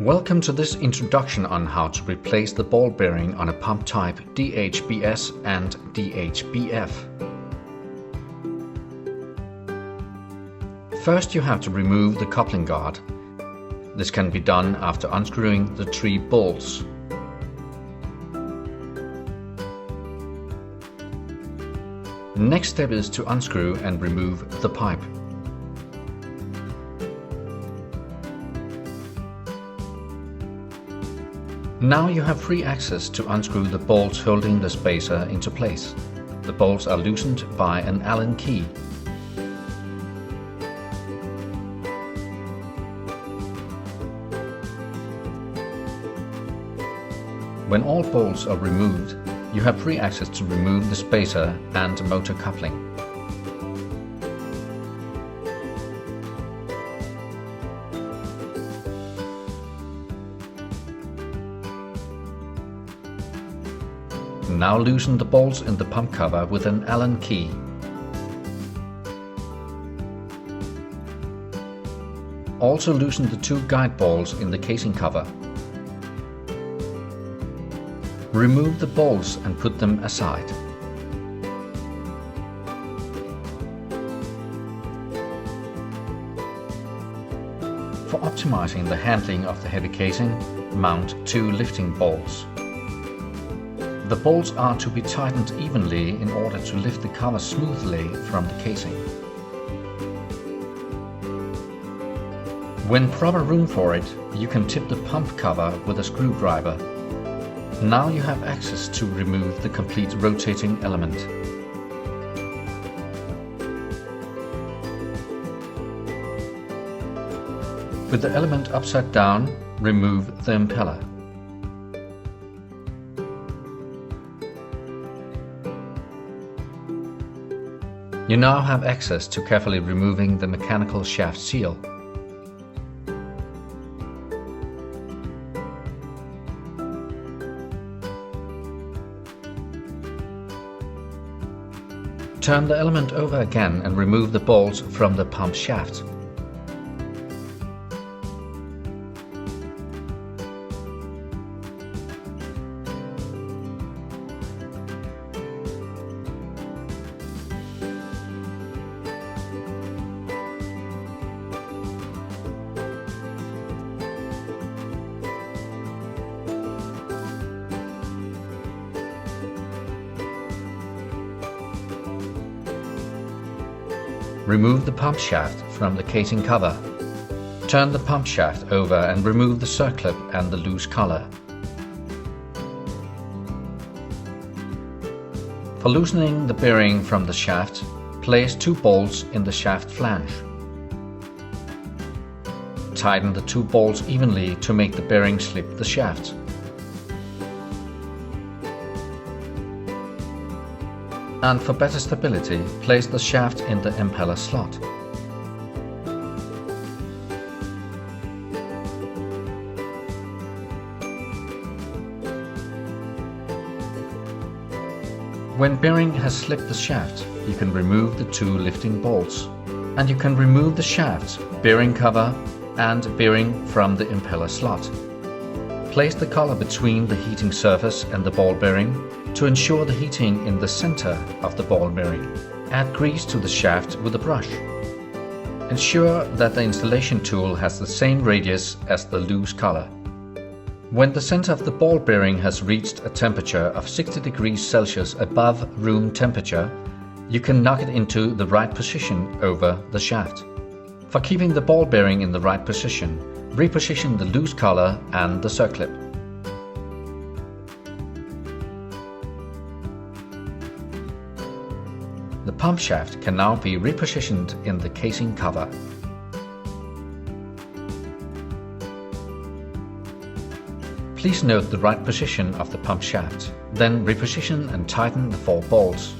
Welcome to this introduction on how to replace the ball bearing on a pump type DHBS and DHBF. First, you have to remove the coupling guard. This can be done after unscrewing the 3 bolts. The next step is to unscrew and remove the pipe. Now you have free access to unscrew the bolts holding the spacer into place. The bolts are loosened by an Allen key. When all bolts are removed, you have free access to remove the spacer and motor coupling. Now loosen the bolts in the pump cover with an Allen key. Also loosen the 2 guide balls in the casing cover. Remove the bolts and put them aside. For optimizing the handling of the heavy casing, mount 2 lifting bolts. The bolts are to be tightened evenly in order to lift the cover smoothly from the casing. When proper room for it, you can tip the pump cover with a screwdriver. Now you have access to remove the complete rotating element. With the element upside down, remove the impeller. You now have access to carefully removing the mechanical shaft seal. Turn the element over again and remove the bolts from the pump shaft. Remove the pump shaft from the casing cover. Turn the pump shaft over and remove the circlip and the loose collar. For loosening the bearing from the shaft, place 2 bolts in the shaft flange. Tighten the 2 bolts evenly to make the bearing slip the shaft. And for better stability, place the shaft in the impeller slot. When bearing has slipped the shaft, you can remove the 2 lifting bolts. And you can remove the shaft, bearing cover and bearing from the impeller slot. Place the collar between the heating surface and the ball bearing to ensure the heating in the center of the ball bearing. Add grease to the shaft with a brush. Ensure that the installation tool has the same radius as the loose collar. When the center of the ball bearing has reached a temperature of 60 degrees Celsius above room temperature, you can knock it into the right position over the shaft. For keeping the ball bearing in the right position, reposition the loose collar and the circlip. The pump shaft can now be repositioned in the casing cover. Please note the right position of the pump shaft, then reposition and tighten the 4 bolts.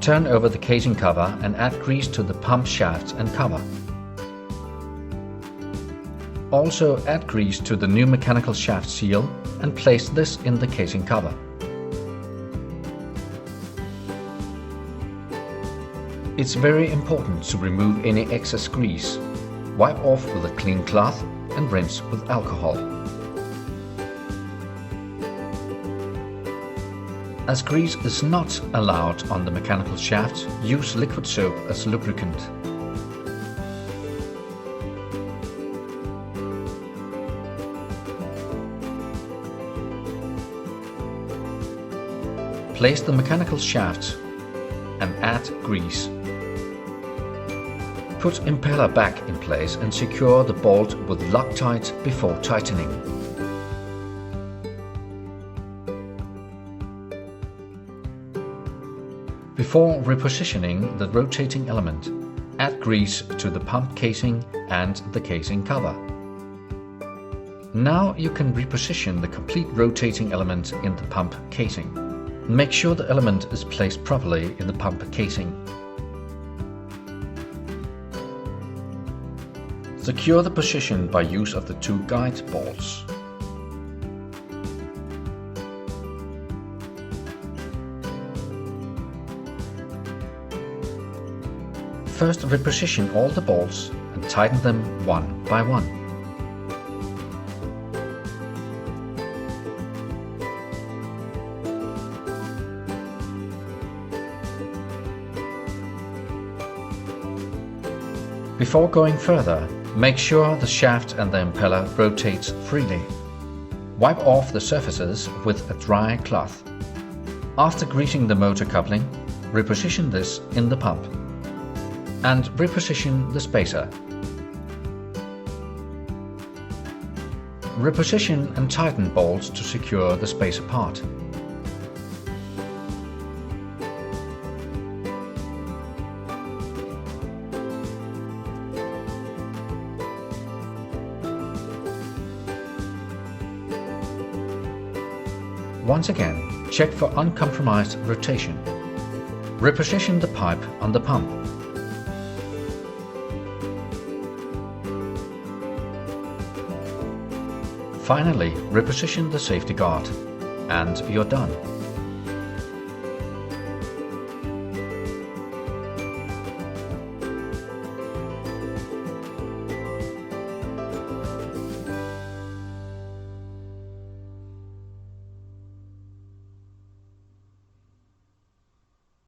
Turn over the casing cover and add grease to the pump shaft and cover. Also add grease to the new mechanical shaft seal and place this in the casing cover. It's very important to remove any excess grease. Wipe off with a clean cloth and rinse with alcohol. As grease is not allowed on the mechanical shaft, use liquid soap as lubricant. Place the mechanical shaft and add grease. Put impeller back in place and secure the bolt with Loctite before tightening. Before repositioning the rotating element, add grease to the pump casing and the casing cover. Now you can reposition the complete rotating element in the pump casing. Make sure the element is placed properly in the pump casing. Secure the position by use of the two guide bolts. First reposition all the bolts and tighten them one by one. Before going further, make sure the shaft and the impeller rotates freely. Wipe off the surfaces with a dry cloth. After greasing the motor coupling, reposition this in the pump. And reposition the spacer. Reposition and tighten bolts to secure the spacer part. Once again, check for uncompromised rotation. Reposition the pipe on the pump. Finally, reposition the safety guard, and you're done.